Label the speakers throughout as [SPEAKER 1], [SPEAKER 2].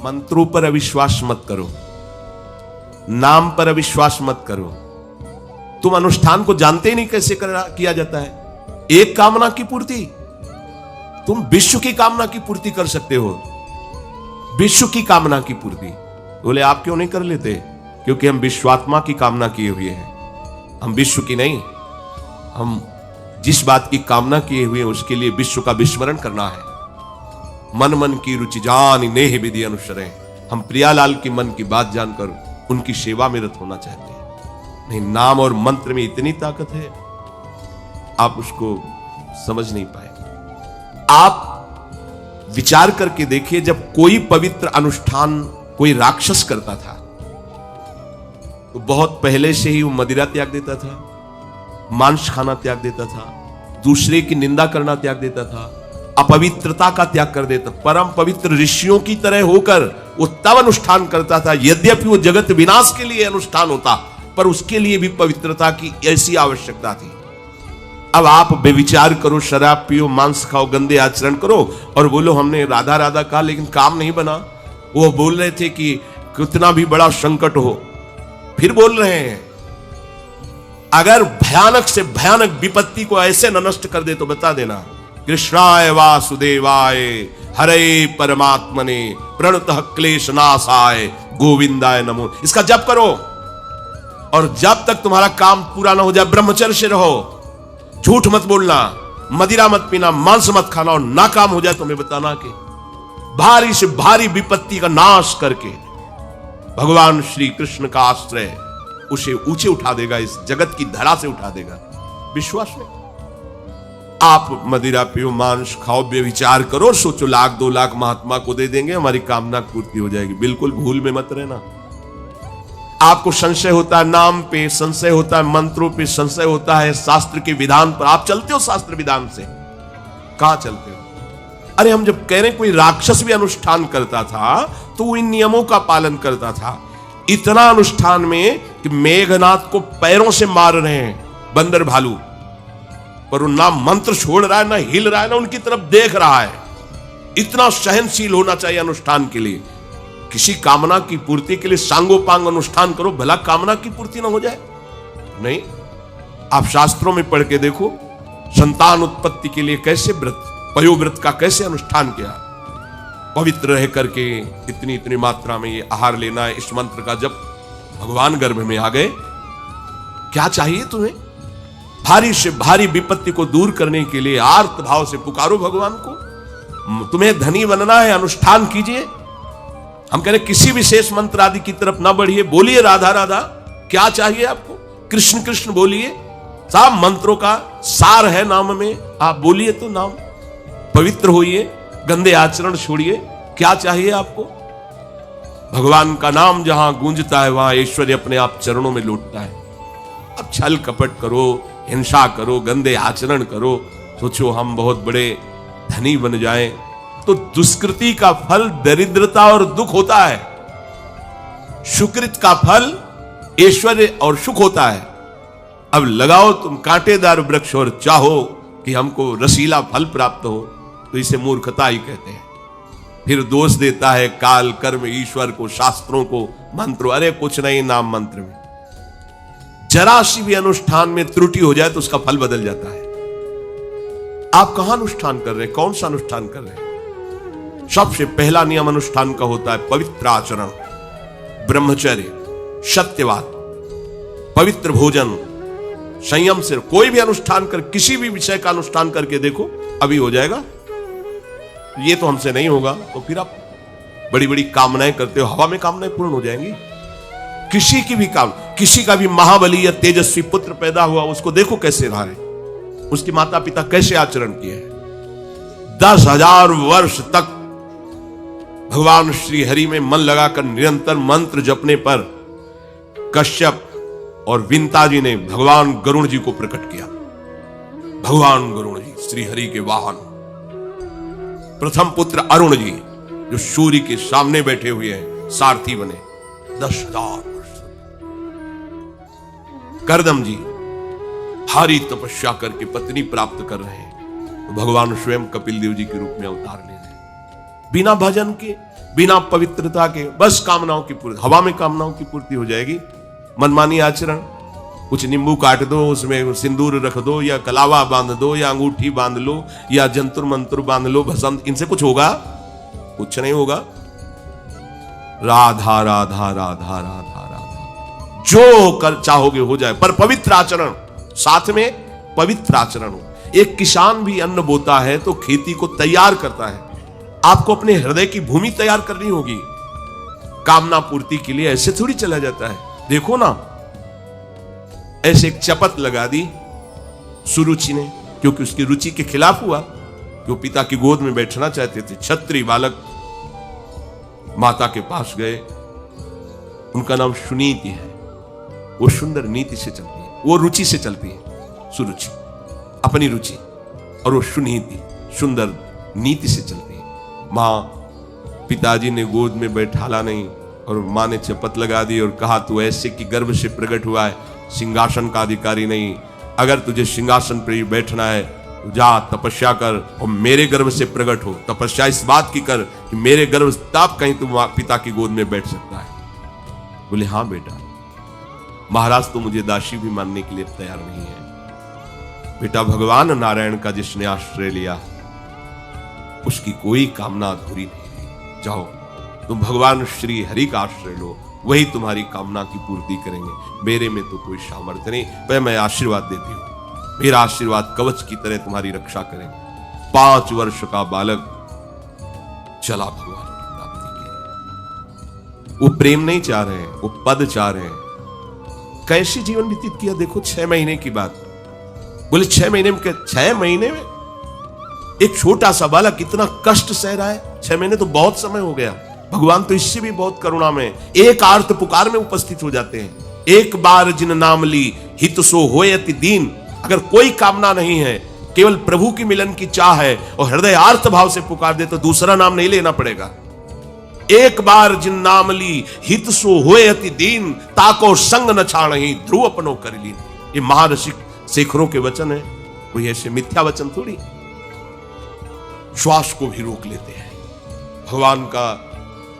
[SPEAKER 1] मंत्रों पर अविश्वास मत करो, नाम पर अविश्वास मत करो। तुम अनुष्ठान को जानते ही नहीं कैसे किया जाता है। एक कामना की पूर्ति, तुम विश्व की कामना की पूर्ति कर सकते हो, विश्व की कामना की पूर्ति। बोले आप क्यों नहीं कर लेते? क्योंकि हम विश्वात्मा की कामना किए हुए हैं, हम विश्व की नहीं। हम जिस बात की कामना किए हुए हैं उसके लिए विश्व का विस्मरण करना है। मन मन की रुचि जान नेह विधि अनुसरे। हम प्रियालाल की मन की बात जानकर उनकी सेवा में रत होना चाहते हैं। नहीं, नाम और मंत्र में इतनी ताकत है, आप उसको समझ नहीं पाए। आप विचार करके देखिए, जब कोई पवित्र अनुष्ठान कोई राक्षस करता था तो बहुत पहले से ही वो मदिरा त्याग देता था, मांस खाना त्याग देता था, दूसरे की निंदा करना त्याग देता था, अपवित्रता का त्याग कर देता। परम पवित्र ऋषियों की तरह होकर वो तब अनुष्ठान करता था, यद्यपि वो जगत विनाश के लिए अनुष्ठान होता, पर उसके लिए भी पवित्रता की ऐसी आवश्यकता थी। अब आप बेविचार करो, शराब पियो, मांस खाओ, गंदे आचरण करो और बोलो हमने राधा राधा कहा लेकिन काम नहीं बना। वो बोल रहे थे कि कितना भी बड़ा संकट हो, फिर बोल रहे हैं। अगर भयानक से भयानक विपत्ति को ऐसे न नष्ट कर दे तो बता देना, कृष्णाय वासुदेवाय हरे परमात्मने प्रणतः क्लेश नाशाय गोविंदाय नमो। इसका जप करो और जब तक तुम्हारा काम पूरा ना हो जाए ब्रह्मचर्य से रहो। झूठ मत बोलना, मदिरा मत पीना, मांस मत खाना, और ना काम हो जाए तो मैं बताना कि भारी से भारी विपत्ति का नाश करके भगवान श्री कृष्ण का आश्रय उसे ऊंचे उठा देगा, इस जगत की धरा से उठा देगा। विश्वास में आप मदिरा पियो, मांस खाओ, बेविचार करो, सोचो 1,00,000 2,00,000 महात्मा को दे देंगे, हमारी कामना पूर्ति हो जाएगी। बिल्कुल भूल में मत रहना। आपको संशय होता है नाम पे, संशय होता है मंत्रों पे, संशय होता है शास्त्र के विधान पर। आप चलते हो शास्त्र विधान से? कहां चलते हो? अरे हम जब कह रहे कोई राक्षस भी अनुष्ठान करता था तो वो इन नियमों का पालन करता था। इतना अनुष्ठान में कि मेघनाथ को पैरों से मार रहे हैं बंदर भालू, पर वो ना मंत्र छोड़ रहा है, ना हिल रहा है, ना उनकी तरफ देख रहा है। इतना सहनशील होना चाहिए अनुष्ठान के लिए। किसी कामना की पूर्ति के लिए सांगोपांग अनुष्ठान करो, भला कामना की पूर्ति ना हो जाए? नहीं। आप शास्त्रों में पढ़ के देखो, संतान उत्पत्ति के लिए कैसे व्रत, पयोव्रत का कैसे अनुष्ठान किया। पवित्र रह करके इतनी इतनी मात्रा में ये आहार लेना है। इस मंत्र का जब भगवान गर्भ में आ गए, क्या चाहिए तुम्हें? भारी से भारी विपत्ति को दूर करने के लिए आर्त भाव से पुकारो भगवान को। तुम्हें धनी बनना है, अनुष्ठान कीजिए। हम कह रहे किसी विशेष मंत्र आदि की तरफ ना बढ़िए, बोलिए राधा राधा। क्या चाहिए आपको? कृष्ण कृष्ण बोलिए। सब मंत्रों का सार है नाम में, आप बोलिए तो नाम। पवित्र होइए, गंदे आचरण छोड़िए। क्या चाहिए आपको? भगवान का नाम जहां गूंजता है वहां ऐश्वर्य अपने आप चरणों में लौटता है। अब छल कपट करो, हिंसा करो, गंदे आचरण करो, सोचो हम बहुत बड़े धनी बन जाएं, तो दुष्कृति का फल दरिद्रता और दुख होता है, सुकृत का फल ऐश्वर्य और सुख होता है। अब लगाओ तुम कांटेदार वृक्ष और चाहो कि हमको रसीला फल प्राप्त हो, तो इसे मूर्खता ही कहते हैं। फिर दोष देता है काल, कर्म, ईश्वर को, शास्त्रों को, मंत्रों। अरे कुछ नहीं, नाम मंत्र में जरा सी भी अनुष्ठान में त्रुटि हो जाए तो उसका फल बदल जाता है। आप कहां अनुष्ठान कर रहे हैं? कौन सा अनुष्ठान कर रहे हैं? सबसे पहला नियम अनुष्ठान का होता है पवित्र आचरण, ब्रह्मचर्य, सत्यवाद, पवित्र भोजन, संयम से। कोई भी अनुष्ठान कर, किसी भी विषय का अनुष्ठान करके देखो, अभी हो जाएगा। ये तो हमसे नहीं होगा तो फिर आप बड़ी बड़ी कामनाएं करते हो, हवा में कामनाएं पूर्ण हो जाएंगी। किसी की भी काम, किसी का भी महाबली या तेजस्वी पुत्र पैदा हुआ, उसको देखो कैसे रहा है, उसके माता पिता कैसे आचरण किए हैं। 10,000 वर्ष तक भगवान श्री हरि में मन लगाकर निरंतर मंत्र जपने पर कश्यप और विंता जी ने भगवान गरुण जी को प्रकट किया। भगवान गरुण जी श्री हरि के वाहन, प्रथम पुत्र अरुण जी जो सूर्य के सामने बैठे हुए हैं, सारथी बने 10,000 वर्ष। करदम जी भारी तपस्या करके पत्नी प्राप्त कर रहे हैं, तो भगवान स्वयं कपिल देव जी के रूप में अवतार ले रहे हैं। बिना भजन के, बिना पवित्रता के बस कामनाओं की पूर्ति, हवा में कामनाओं की पूर्ति हो जाएगी। मनमानी आचरण, कुछ नींबू काट दो, उसमें सिंदूर रख दो, या कलावा बांध दो, या अंगूठी बांध लो, या जंतुर मंत्र बांध लो, भस्म, इनसे कुछ होगा? कुछ नहीं होगा। राधा राधा राधा राधा राधा, जो कर चाहोगे हो जाए, पर पवित्र आचरण, साथ में पवित्र आचरण हो। एक किसान भी अन्न बोता है तो खेती को तैयार करता है। आपको अपने हृदय की भूमि तैयार करनी होगी। कामना पूर्ति के लिए ऐसे थोड़ी चला जाता है। देखो ना, ऐसे एक चपत लगा दी सुरुचि ने, क्योंकि उसकी रुचि के खिलाफ हुआ। जो पिता की गोद में बैठना चाहते थे, क्षत्रिय बालक माता के पास गए। उनका नाम सुनीति है। वो सुंदर नीति से चलती है, वो रुचि से चलती है। सुरुचि अपनी रुचि, और वो सुनीति सुंदर नीति से चलती है। मां, पिताजी ने गोद में बैठाला नहीं, और मां ने चपत लगा दी और कहा, तू ऐसे कि गर्भ से प्रकट हुआ है, सिंहासन का अधिकारी नहीं। अगर तुझे सिंहासन पर बैठना है तो जा तपस्या कर और मेरे गर्भ से प्रकट हो। तपस्या इस बात की कर कि मेरे गर्भ तब कहीं तू पिता की गोद में बैठ सकता है। बोले, हाँ बेटा। महाराज तो मुझे दासी भी मानने के लिए तैयार नहीं है। बेटा, भगवान नारायण का जिसने आश्रय लिया उसकी कोई कामना अधूरी नहीं रही। जाओ, तुम भगवान श्री हरि का आश्रय लो, वही तुम्हारी कामना की पूर्ति करेंगे। मेरे में तो कोई सामर्थ्य नहीं, वह मैं आशीर्वाद देती हूं। मेरा आशीर्वाद कवच की तरह तुम्हारी रक्षा करें। 5 वर्ष का बालक चला भगवान की प्राप्ति के लिए। वो प्रेम नहीं चाह रहे हैं, वो पद चाह रहे हैं। कैसे जीवन व्यतीत किया देखो। 6 महीने की बात। बोले 6 महीने में, 6 महीने में एक छोटा सा बालक इतना कष्ट सह रहा है। 6 महीने तो बहुत समय हो गया। भगवान तो इससे भी बहुत करुणा में, एक आर्त पुकार में उपस्थित हो जाते हैं। एक बार जिन नाम ली हित सो होय अति दीन। अगर कोई कामना नहीं है, केवल प्रभु की मिलन की चाह है और हृदय आर्त भाव से पुकार दे, तो दूसरा नाम नहीं लेना पड़ेगा। एक बार जिन नाम ली हित सो होय अति दीन, ताको संग न छाणहि ध्रुव अपनो कर लीन। ये महाऋषि शेखरों के वचन है, कोई ऐसे मिथ्या वचन थोड़ी। श्वास को भी रोक लेते हैं। भगवान का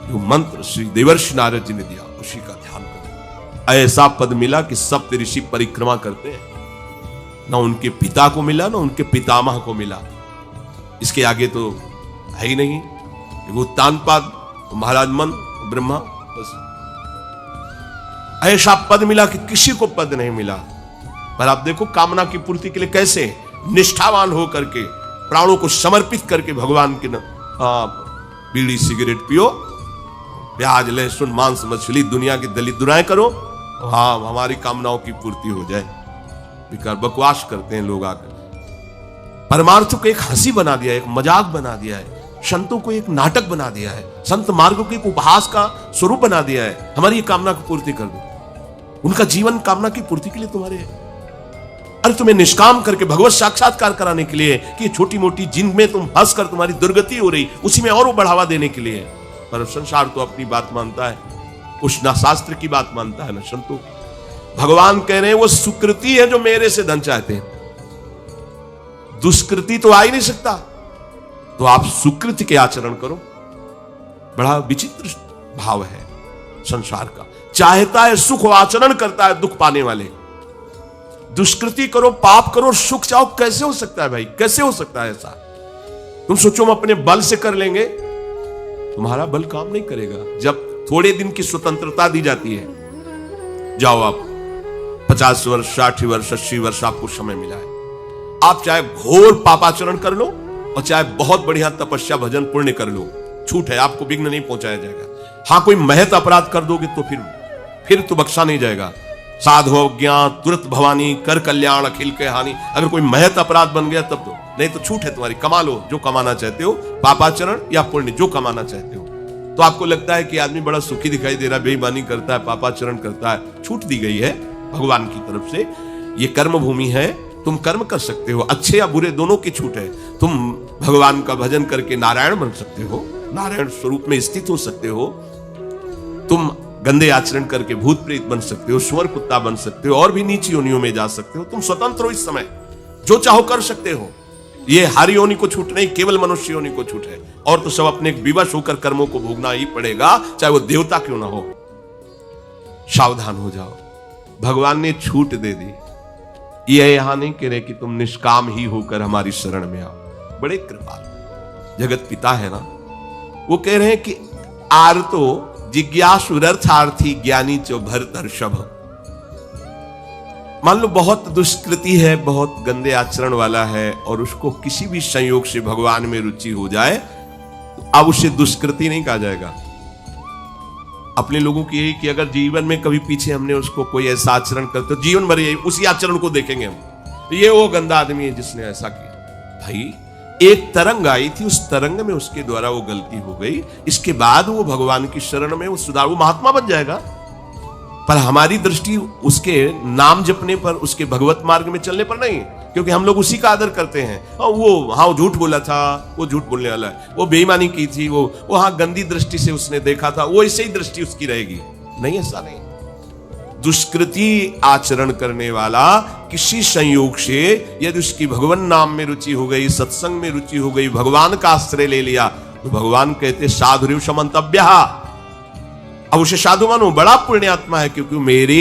[SPEAKER 1] जो मंत्र श्री देवर्षि नारद जी ने दिया, उसी का ध्यान करो। ऐसा पद मिला कि सप्त ऋषि परिक्रमा करते हैं। ना उनके पिता को मिला, ना उनके पितामह को मिला। इसके आगे तो है ही नहीं। उत्तानपाद, महाराज मन, ब्रह्मा, बस ऐसा पद मिला कि किसी को पद नहीं मिला। पर आप देखो, कामना की पूर्ति के लिए कैसे निष्ठावान हो करके, प्राणों को समर्पित करके भगवान के बीड़ी सिगरेट पियो, प्याज लहसुन मांस मछली दुनिया की दलित दुराएं करो, हाँ हमारी कामनाओं की पूर्ति हो जाए। बेकार बकवास करते हैं लोग आकर। परमार्थ को एक हंसी बना दिया है, एक मजाक बना दिया है। संतों को एक नाटक बना दिया है। संत मार्ग को एक उपहास का स्वरूप बना दिया है। हमारी कामना की पूर्ति कर दो। उनका जीवन कामना की पूर्ति के लिए तुम्हारे है। अरे तुम्हें निष्काम करके भगवत साक्षात्कार कराने के लिए कि ये छोटी मोटी जिनमें तुम फंस कर तुम्हारी दुर्गति हो रही, उसी में और वो बढ़ावा देने के लिए। पर संसार तो अपनी बात मानता है, उस ना शास्त्र की बात मानता है ना संतों की। भगवान कह रहे हैं वो सुकृति है जो मेरे से धन चाहते हैं, दुष्कृति तो आ ही नहीं सकता। तो आप सुकृति के आचरण करो। बड़ा विचित्र भाव है संसार का। चाहता है सुख, आचरण करता है दुख पाने वाले। दुष्कृति करो, पाप करो, सुख चाहो, कैसे हो सकता है भाई? कैसे हो सकता है ऐसा? तुम सोचो हम अपने बल से कर लेंगे, तुम्हारा बल काम नहीं करेगा। जब थोड़े दिन की स्वतंत्रता दी जाती है, जाओ आप 50 वर्ष 60 वर्ष 80 वर्ष आपको समय मिला है, आप चाहे घोर पापाचरण कर लो और चाहे बहुत बढ़िया तपस्या भजन पुण्य कर लो, छूट है, आपको विघ्न नहीं पहुंचाया जाएगा। हाँ, कोई महत अपराध कर दोगे तो फिर तो बख्शा नहीं जाएगा। साधु ज्ञान तुरंत भवानी कर कल्याण अखिल के हानि। अगर कोई महत अपराध बन गया तब तो, नहीं तो छूट है तुम्हारी, कमा लो जो कमाना चाहते हो, पापाचरण या पुण्य जो कमाना चाहते हो। तो आपको लगता है कि आदमी बड़ा सुखी दिखाई दे रहा है, बेईमानी करता है, पापाचरण करता है, छूट दी गई है भगवान की तरफ से। ये कर्म भूमि है, तुम कर्म कर सकते हो, अच्छे या बुरे दोनों की छूट है। तुम भगवान का भजन करके नारायण बन सकते हो, नारायण स्वरूप में स्थित हो सकते हो। तुम गंदे आचरण करके भूत प्रेत बन सकते हो, सुअर कुत्ता बन सकते हो, और भी नीची योनियों में जा सकते हो। तुम स्वतंत्र हो, इस समय जो चाहो कर सकते हो। ये हर योनि को छूट नहीं, केवल मनुष्य योनि को छूट है। और तो सब अपने विवश होकर कर्मों को भोगना ही पड़ेगा, चाहे वो देवता क्यों ना हो। सावधान हो जाओ, भगवान ने छूट दे दी। ये यहां नहीं कह रहे कि तुम निष्काम ही होकर हमारी शरण में आओ। बड़े कृपाल जगत पिता है ना, वो कह रहे हैं कि आर्तो जिज्ञासुरर्थार्थी ज्ञानी चो भरतर्षभ। मान लो बहुत दुष्कृति है, बहुत गंदे आचरण वाला है, और उसको किसी भी संयोग से भगवान में रुचि हो जाए, तो अब उसे दुष्कृति नहीं कहा जाएगा। अपने लोगों की यही कि अगर जीवन में कभी पीछे हमने उसको कोई ऐसा आचरण कर, तो जीवन भर उसी आचरण को देखेंगे हम, ये वो गंदा आदमी है जिसने ऐसा किया। भाई एक तरंग आई थी, उस तरंग में उसके द्वारा वो गलती हो गई, इसके बाद वो भगवान की शरण में वो सुधार, वो महात्मा बन जाएगा। पर हमारी दृष्टि उसके नाम जपने पर, उसके भगवत मार्ग में चलने पर नहीं, क्योंकि हम लोग उसी का आदर करते हैं। वो झूठ बोला था, वो झूठ बोलने वाला है, वो बेईमानी की थी, वो गंदी दृष्टि से उसने देखा था, वो ऐसे ही दृष्टि उसकी रहेगी। नहीं, ऐसा नहीं। दुष्कृति आचरण करने वाला किसी संयोग से यदि उसकी भगवान नाम में रुचि हो गई, सत्संग में रुचि हो गई, भगवान का आश्रय ले लिया, तो भगवान कहते साधुरिव समन्तव्यः, अब उसे साधु मानो, बड़ा पुण्यात्मा है, क्योंकि मेरे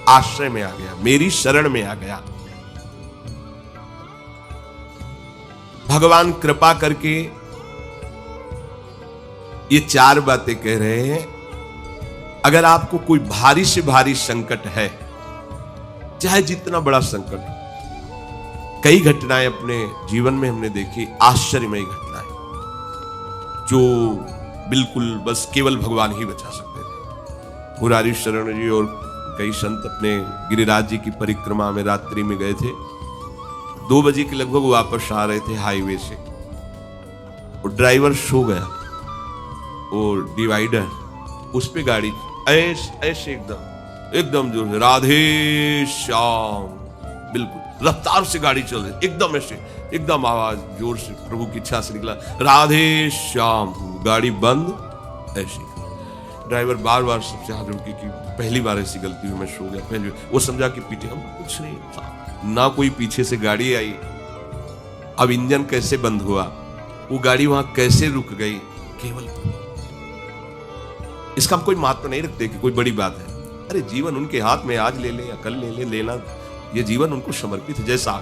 [SPEAKER 1] आश्रय में आ गया, मेरी शरण में आ गया। भगवान कृपा करके ये चार बातें कह रहे हैं। अगर आपको कोई भारी से भारी संकट है, चाहे जितना बड़ा संकट हो, कई घटनाएं अपने जीवन में हमने देखी, आश्चर्यमयी घटनाएं, जो बिल्कुल बस केवल भगवान ही बचा सकते थे। मुरारी शरण जी और कई संत अपने गिरिराज जी की परिक्रमा में रात्रि में गए थे। 2 बजे के लगभग वापस आ रहे थे हाईवे से, और ड्राइवर सो गया, और डिवाइडर उस पे गाड़ी ऐसे एकदम जो है, राधे श्याम, बिल्कुल रफ्तार से गाड़ी चल रही, एकदम ऐसे, एकदम आवाज जोर से प्रभु की इच्छा से निकला, राधे श्याम। गाड़ी बंद, ऐसे ड्राइवर बार बार सबसे हाथ जोड़ के कि पहली बार ऐसी गलती हुई, मैं सो गया, पहली। वो समझा कि पीछे हम कुछ नहीं था, ना कोई पीछे से गाड़ी आई। अब इंजन कैसे बंद हुआ, वो गाड़ी वहां कैसे रुक गई, केवल इसका हम कोई महत्व नहीं रखते कि कोई बड़ी बात है। अरे जीवन उनके हाथ में, आज ले ले या कल ले ले, लेना ये जीवन उनको समर्पित है। जैसा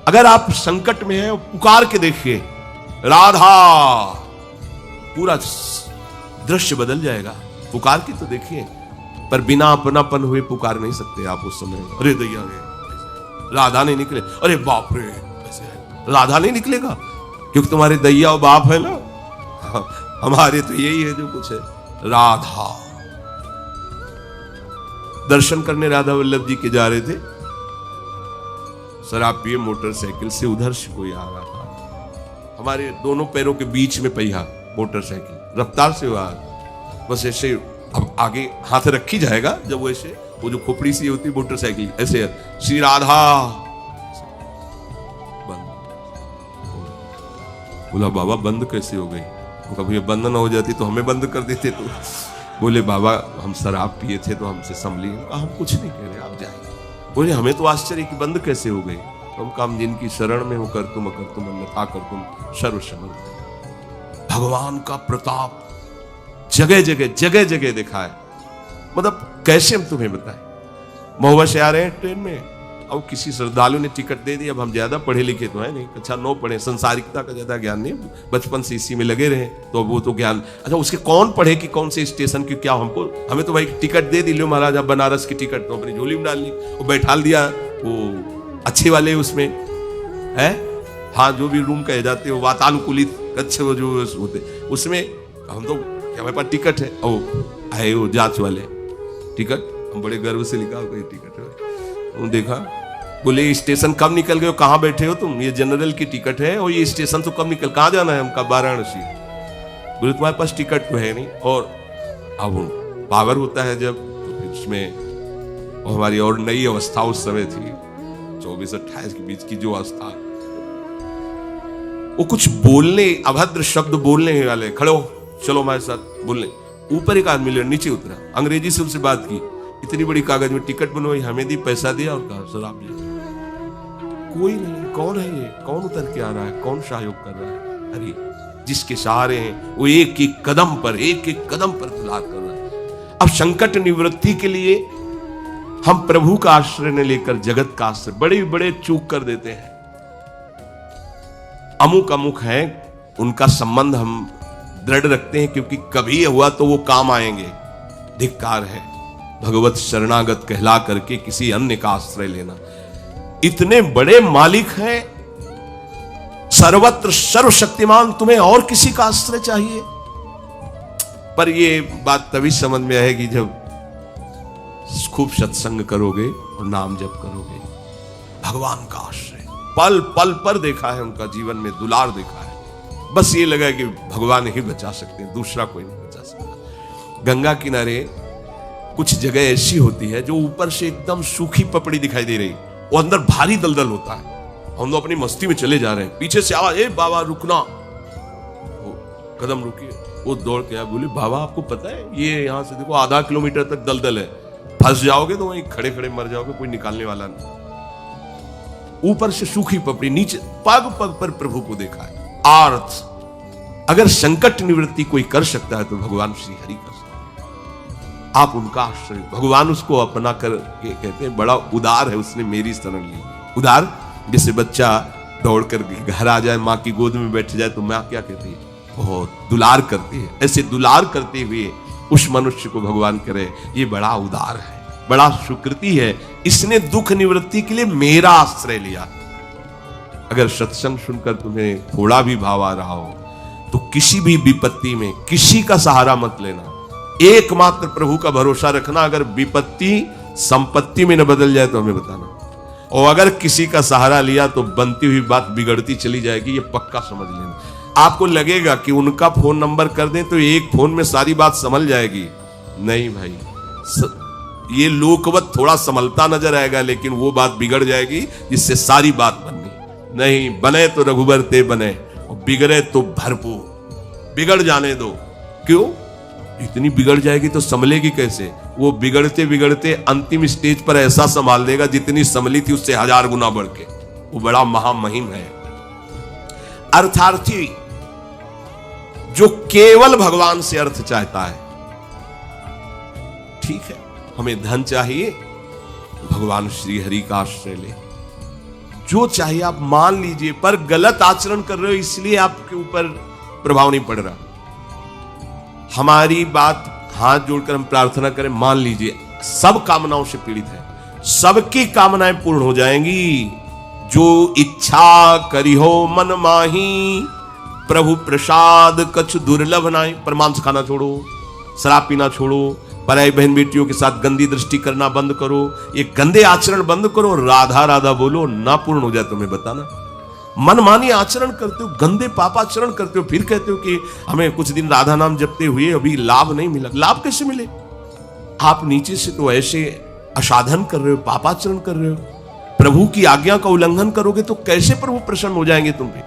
[SPEAKER 1] अगर आप संकट में हैं, पुकार के देखिए राधा, पूरा दृश्य बदल जाएगा। पुकार के तो देखिए, पर बिना अपनापन हुए पुकार नहीं सकते आप उस समय। अरे दैया राधा नहीं निकले, अरे बाप रे, राधा नहीं निकलेगा क्योंकि तुम्हारे दैया और बाप है ना। हमारे तो यही है जो कुछ है, राधा। दर्शन करने राधा वल्लभ जी के जा रहे थे, शराब पिए मोटरसाइकिल से, उधर से कोई आ रहा था, हमारे दोनों पैरों के बीच में पहिया मोटरसाइकिल, रफ्तार से हुआ, बस ऐसे। अब आगे हाथ रखी जाएगा जब वो ऐसे, वो जो खोपड़ी सी होती है मोटरसाइकिल, ऐसे श्री राधा, बंद। बोला बाबा बंद कैसे हो गई? वो कभी बंद ना हो जाती तो हमें बंद कर देते। तो बोले बाबा हम शराब पिए थे तो हमसे संभली। हम कुछ नहीं कह रहे, आप जाइए। बोले हमें तो आश्चर्य कि बंद कैसे हो गई। हम काम जिनकी शरण में हो, कर तुम अन्यथा कर तुम सर्वसमर्थ। भगवान का प्रताप जगह जगह देखा है। मतलब कैसे हम तुम्हें बताएं। महुआ से आ रहे हैं ट्रेन में, अब किसी श्रद्धालु ने टिकट दे दी। अब हम ज्यादा पढ़े लिखे तो है नहीं, अच्छा 9 पढ़े, संसारिकता का ज्यादा ज्ञान नहीं, बचपन से इसी में लगे रहे, तो वो तो ज्ञान। अच्छा उसके कौन पढ़े कि कौन से स्टेशन की क्या, हमें तो भाई टिकट दे दी, लो महाराज अब बनारस की टिकट, तो अपनी झोली में डाल ली, वो बैठा दिया, वो अच्छे वाले उसमें है, हाँ जो भी रूम कहे जाते हो वातानुकूलित अच्छे वो जो होते उसमें, हम तो हमारे पास टिकट है, ओ आए वो जांच वाले टिकट, हम बड़े गर्व से लिखा कोई टिकट है। देखा, बोले स्टेशन कब निकल गए हो, कहाँ बैठे हो तुम, ये जनरल की टिकट है, और ये स्टेशन तो कब निकल, कहाँ जाना है हमका, वाराणसी। बोले तुम्हारे पास टिकट तो है नहीं। और अब पावर होता है जब, तो फिर उसमें हमारी और नई अवस्था उस समय थी, 24-28 के बीच की जो अवस्था, वो कुछ बोलने, अभद्र शब्द बोलने वाले, खड़े हो चलो हमारे साथ बोलने। ऊपर एक आदमी नीचे उतरा, अंग्रेजी से उनसे बात की, इतनी बड़ी कागज में टिकट बनवाई, हमें दी, पैसा दिया और कहा सर आप कोई नहीं, कौन है ये, कौन उतर के आ रहा है, कौन सहयोग कर रहा है? अरे जिसके सहारे हैं वो एक एक कदम पर दुलार कर रहा है। अब संकट निवृत्ति के लिए हम प्रभु का आश्रय न लेकर जगत का आश्रय बड़े बड़े चूक कर देते हैं। अमुक है, उनका संबंध हम दृढ़ रखते हैं क्योंकि कभी हुआ तो वो काम आएंगे। धिक्कार है भगवत शरणागत कहला करके किसी अन्य का आश्रय लेना। इतने बड़े मालिक हैं, सर्वत्र सर्वशक्तिमान, तुम्हें और किसी का आश्रय चाहिए? पर ये बात तभी समझ में आएगी जब खूब सत्संग करोगे और नाम जप करोगे। भगवान का आश्रय पल पल पर देखा है, उनका जीवन में दुलार देखा है। बस ये लगा कि भगवान ही बचा सकते हैं, दूसरा कोई नहीं बचा सकता। गंगा किनारे कुछ जगह ऐसी होती है जो ऊपर से एकदम सूखी पपड़ी दिखाई दे रही, वो अंदर भारी दलदल होता है। हम लोग अपनी मस्ती में चले जा रहे हैं, पीछे से आवाज, ए बाबा रुकना, कदम रुकिए। वो दौड़ के आया, बोले बाबा आपको पता है ये यहां से देखो आधा किलोमीटर तक दलदल है, फंस जाओगे तो वहीं खड़े खड़े मर जाओगे, कोई निकालने वाला नहीं। ऊपर से सूखी पपड़ी, नीचे पग पग पर प्रभु को देखा है। अर्थ अगर संकट निवृत्ति कोई कर सकता है तो भगवान श्री हरि कर सकते हैं। आप उनका आश्रय, भगवान उसको अपना कर के कहते हैं बड़ा उदार है, उसने मेरी शरण ली। उदार जैसे बच्चा दौड़ कर घर आ जाए, माँ की गोद में बैठ जाए तो माँ क्या कहती है, बहुत दुलार करती है। ऐसे दुलार करते हुए उस मनुष्य को भगवान करे ये बड़ा उदार है, बड़ा सुकृति है, इसने दुख निवृत्ति के लिए मेरा आश्रय लिया। अगर सत्संग सुनकर तुम्हें थोड़ा भी भाव आ रहा हो तो किसी भी विपत्ति में किसी का सहारा मत लेना, एकमात्र प्रभु का भरोसा रखना। अगर विपत्ति संपत्ति में न बदल जाए तो हमें बताना, और अगर किसी का सहारा लिया तो बनती हुई बात बिगड़ती चली जाएगी, ये पक्का समझ लेना। आपको लगेगा कि उनका फोन नंबर कर दें तो एक फोन में सारी बात संभल जाएगी, नहीं भाई, ये लोकवत थोड़ा संभलता नजर आएगा, लेकिन वो बात बिगड़ जाएगी जिससे सारी बात बननी नहीं। बने तो रघुबर ते बने और बिगड़े तो भरपूर, बिगड़ जाने दो। क्यों? इतनी बिगड़ जाएगी तो संभलेगी कैसे? वो बिगड़ते बिगड़ते अंतिम स्टेज पर ऐसा संभाल देगा जितनी संभली थी उससे 1000 गुना बढ़ के। वो बड़ा महामहिम है। अर्थार्थी जो केवल भगवान से अर्थ चाहता है, ठीक है, हमें धन चाहिए तो भगवान श्री हरि का आश्रय ले, जो चाहिए आप मान लीजिए, पर गलत आचरण कर रहे हो इसलिए आपके ऊपर प्रभाव नहीं पड़ रहा। हमारी बात हाथ जोड़कर हम प्रार्थना करें, मान लीजिए सब कामनाओं से पीड़ित है, सबकी कामनाएं पूर्ण हो जाएंगी। जो इच्छा करिहो मन माही, प्रभु प्रसाद कछु दुर्लभ नाई। पर मांस खाना छोड़ो, शराब पीना छोड़ो, पराई बहन बेटियों के साथ गंदी दृष्टि करना बंद करो, ये गंदे आचरण बंद करो, राधा राधा बोलो, ना पूर्ण हो जाए तुम्हें बताना। मनमानी आचरण करते हो, गंदे पापाचरण करते हो, फिर कहते हो कि हमें कुछ दिन राधा नाम जपते हुए अभी लाभ नहीं मिला। लाभ कैसे मिले? आप नीचे से तो ऐसे असाधन कर रहे हो, पापाचरण कर रहे हो, प्रभु की आज्ञा का उल्लंघन करोगे तो कैसे प्रभु प्रसन्न हो जाएंगे तुम पे?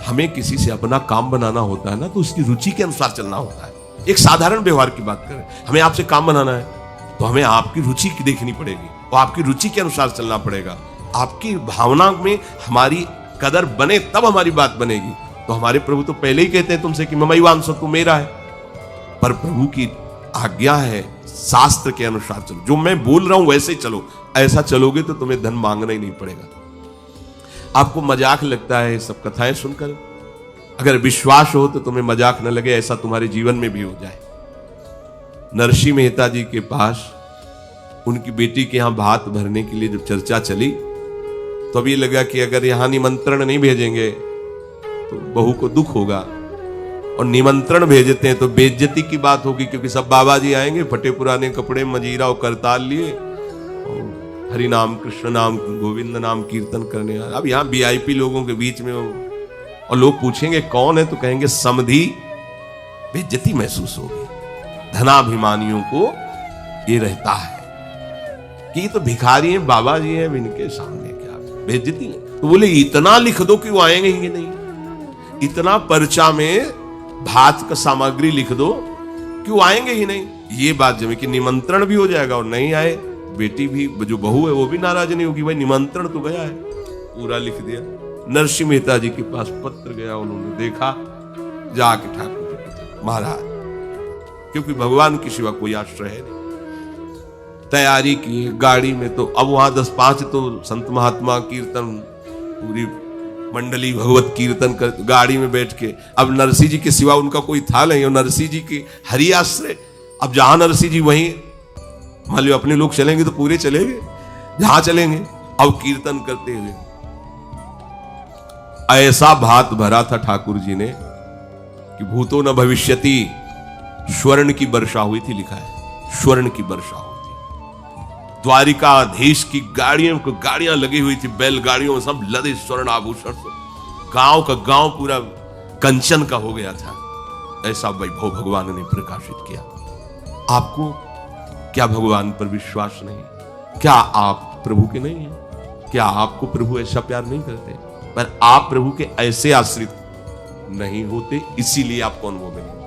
[SPEAKER 1] हमें किसी से अपना काम बनाना होता है ना, तो उसकी रुचि के अनुसार चलना होता है। एक साधारण व्यवहार की बात करें, हमें आपसे काम बनाना है तो हमें आपकी रुचि की देखनी पड़ेगी और आपकी रुचि के अनुसार चलना पड़ेगा। आपकी भावना में हमारी कदर बने तब हमारी बात बनेगी। तो हमारे प्रभु तो पहले ही कहते हैं तुमसे कि ममैवांश तू मेरा है, पर प्रभु की आज्ञा है शास्त्र के अनुसार चलो, जो मैं बोल रहा हूं वैसे ही चलो। ऐसा चलोगे तो तुम्हें धन मांगना ही नहीं पड़ेगा। आपको मजाक लगता है सब कथाएं सुनकर, अगर विश्वास हो तो तुम्हें मजाक न लगे, ऐसा तुम्हारे जीवन में भी हो जाए। नरसिंह मेहता जी के पास उनकी बेटी के यहां भात भरने के लिए जब चर्चा चली तो अभी लगा कि अगर यहां निमंत्रण नहीं भेजेंगे तो बहू को दुख होगा, और निमंत्रण भेजते हैं तो बेइज्जती की बात होगी, क्योंकि सब बाबा जी आएंगे फटे पुराने कपड़े, मजीरा और करताल लिए, और हरि नाम कृष्ण नाम गोविंद नाम कीर्तन करने। अब यहाँ वीआईपी लोगों के बीच में और लोग पूछेंगे कौन है तो कहेंगे समधी, बेइज्जती महसूस होगी। धनाभिमानियों को ये रहता है कि ये तो भिखारी हैं, बाबा जी हैं, इनके सामने क्या बेइज्जती नहीं। तो बोले इतना लिख दो कि वो आएंगे ही नहीं, इतना पर्चा में भात का सामग्री लिख दो कि वो आएंगे ही नहीं। ये बात जमे कि निमंत्रण भी हो जाएगा और नहीं आए, बेटी भी जो बहू है वो भी नाराज नहीं होगी, भाई निमंत्रण तो गया है। पूरा लिख दिया। नरसिंह मेहता जी के पास पत्र गया, उन्होंने देखा, जाके ठाकुर जी के महाराज, क्योंकि भगवान की सिवा कोई आश्रय है नहीं। तैयारी की गाड़ी में, तो अब वहां 10-5 तो संत महात्मा कीर्तन, पूरी मंडली भगवत कीर्तन कर, गाड़ी में बैठ के, अब नरसिंह जी के सिवा उनका कोई था नहीं, और नरसिंह जी के हरि आश्रय। अब जहां नरसिंह जी वहीं, मान लो अपने लोग चलेंगे तो पूरे चलेंगे, जहां चलेंगे। अब कीर्तन करते हुए ऐसा भात भरा था ठाकुर जी ने कि भूतो न भविष्यति, स्वर्ण की वर्षा हुई थी, लिखा है स्वर्ण की वर्षा हुई थी। द्वारिकाधीश की गाड़ियां लगी हुई थी, बैलगाड़ियों में सब लदे स्वर्ण आभूषण से, गांव का गांव पूरा कंचन का हो गया था। ऐसा वैभव भगवान ने प्रकाशित किया। आपको क्या भगवान पर विश्वास नहीं? क्या आप प्रभु के नहीं हैं? क्या आपको प्रभु ऐसा प्यार नहीं करते? पर आप प्रभु के ऐसे आश्रित नहीं होते, इसीलिए आपको अनुभव में नहीं।